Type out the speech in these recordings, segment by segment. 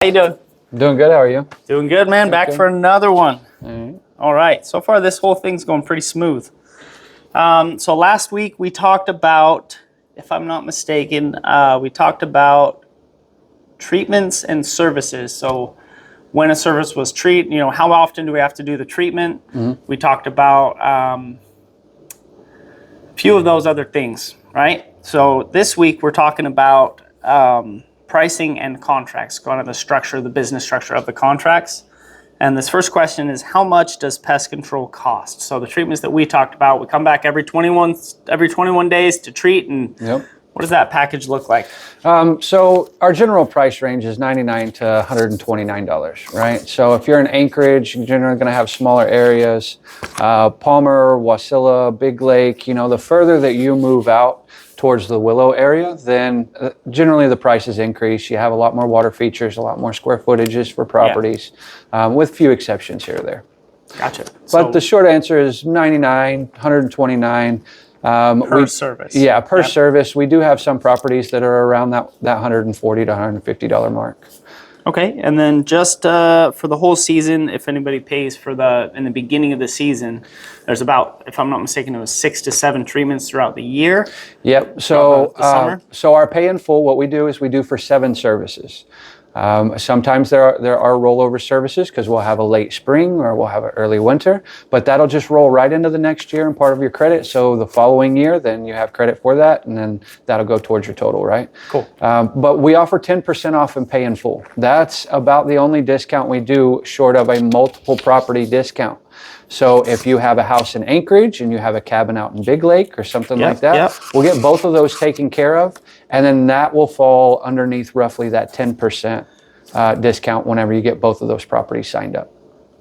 How you doing? Doing good. How are you? Doing good, man. Back for another one. All right. All right. So far, this whole thing's going pretty smooth. So last week we talked about, if I'm not mistaken, we talked about treatments and services. So when a service was treated, how often do we have to do the treatment? Mm-hmm. We talked about a few of those other things, right? So this week we're talking about pricing and contracts, kind of the structure, the business structure of the contracts. And this first question is, how much does pest control cost? So the treatments that we talked about, we come back every 21 days to treat, and Yep. what does that package look like? So our general price range is $99 to $129, right? So if you're in Anchorage, you're generally going to have smaller areas. Palmer, Wasilla, Big Lake, the further that you move out towards the Willow area, then generally the prices increase. You have a lot more water features, a lot more square footages for properties, with few exceptions here or there. Gotcha. But the short answer is 99, 129. Per service. Yeah, per service. We do have some properties that are around that $140 to $150 mark. Okay, and then just for the whole season, if anybody pays for in the beginning of the season, there's about, if I'm not mistaken, it was 6 to 7 treatments throughout the year. Yep. So the summer. So our pay in full, what we do is we do for 7 services. Sometimes there are rollover services because we'll have a late spring or we'll have an early winter, but that'll just roll right into the next year and part of your credit. So the following year, then you have credit for that, and then that'll go towards your total, right? Cool. But we offer 10% off and pay in full. That's about the only discount we do short of a multiple property discount. So if you have a house in Anchorage and you have a cabin out in Big Lake or something like that, we'll get both of those taken care of, and then that will fall underneath roughly that 10% discount whenever you get both of those properties signed up.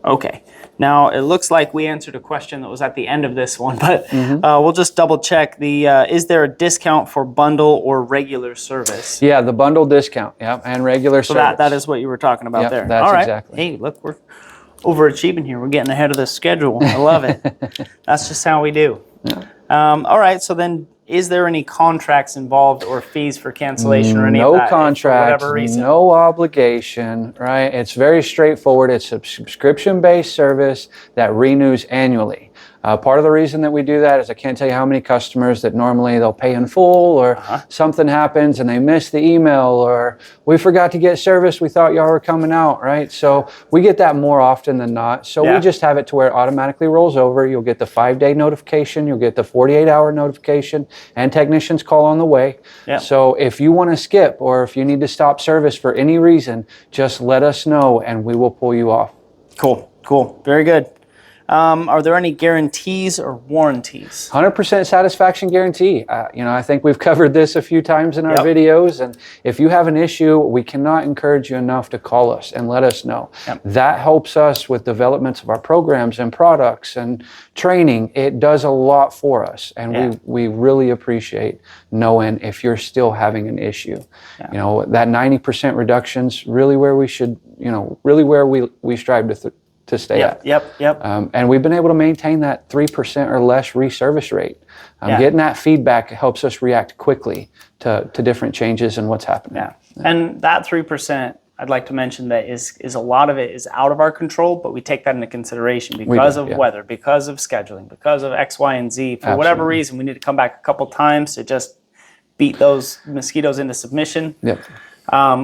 Okay. Now, it looks like we answered a question that was at the end of this one, but we'll just double check. Is there a discount for bundle or regular service? Yeah, the bundle discount, and regular service. So that is what you were talking about there. That's all right. Exactly. Hey, look, we're overachieving here. We're getting ahead of the schedule. I love it. That's just how we do. Yeah. All right. So then, is there any contracts involved or fees for cancellation or any of that? No contract, for whatever reason? no obligation, right? It's very straightforward. It's a subscription-based service that renews annually. Part of the reason that we do that is I can't tell you how many customers that normally they'll pay in full, or something happens and they miss the email, or we forgot to get service, we thought y'all were coming out, right? So we get that more often than not. So we just have it to where it automatically rolls over. You'll get the 5-day notification, you'll get the 48-hour notification, and technicians call on the way. Yeah. So if you want to skip or if you need to stop service for any reason, just let us know and we will pull you off. Cool. Very good. Are there any guarantees or warranties? 100% satisfaction guarantee. I think we've covered this a few times in our videos, and if you have an issue, we cannot encourage you enough to call us and let us know. That helps us with developments of our programs and products and training. It does a lot for us, and we really appreciate knowing if you're still having an issue. That 90% reduction's really where we should, really where we strive to stay at. Yep. And we've been able to maintain that 3% or less reservice rate. Getting that feedback helps us react quickly to different changes and what's happening. And that 3%, I'd like to mention that is a lot of it is out of our control, but we take that into consideration because of weather, because of scheduling, because of X, Y, and Z. For whatever reason, we need to come back a couple times to just beat those mosquitoes into submission. Yep.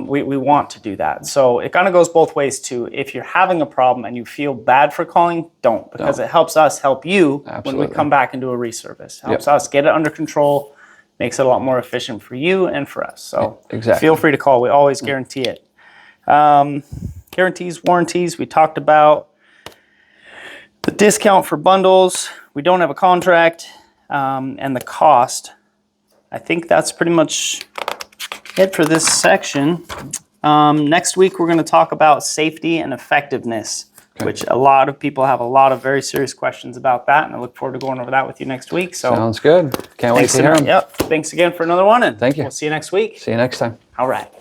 We want to do that. So it kind of goes both ways too. If you're having a problem and you feel bad for calling, don't, because it helps us help you when we come back and do a reservice. It helps us get it under control, makes it a lot more efficient for you and for us. So feel free to call. We always guarantee it. Guarantees, warranties, we talked about. The discount for bundles, we don't have a contract, and the cost. I think that's pretty much it for this section. Next week, we're going to talk about safety and effectiveness, which a lot of people have a lot of very serious questions about that, and I look forward to going over that with you next week. So sounds good. Can't wait to hear them. Thanks again for another one, and thank you. We'll see you next week. See you next time. All right.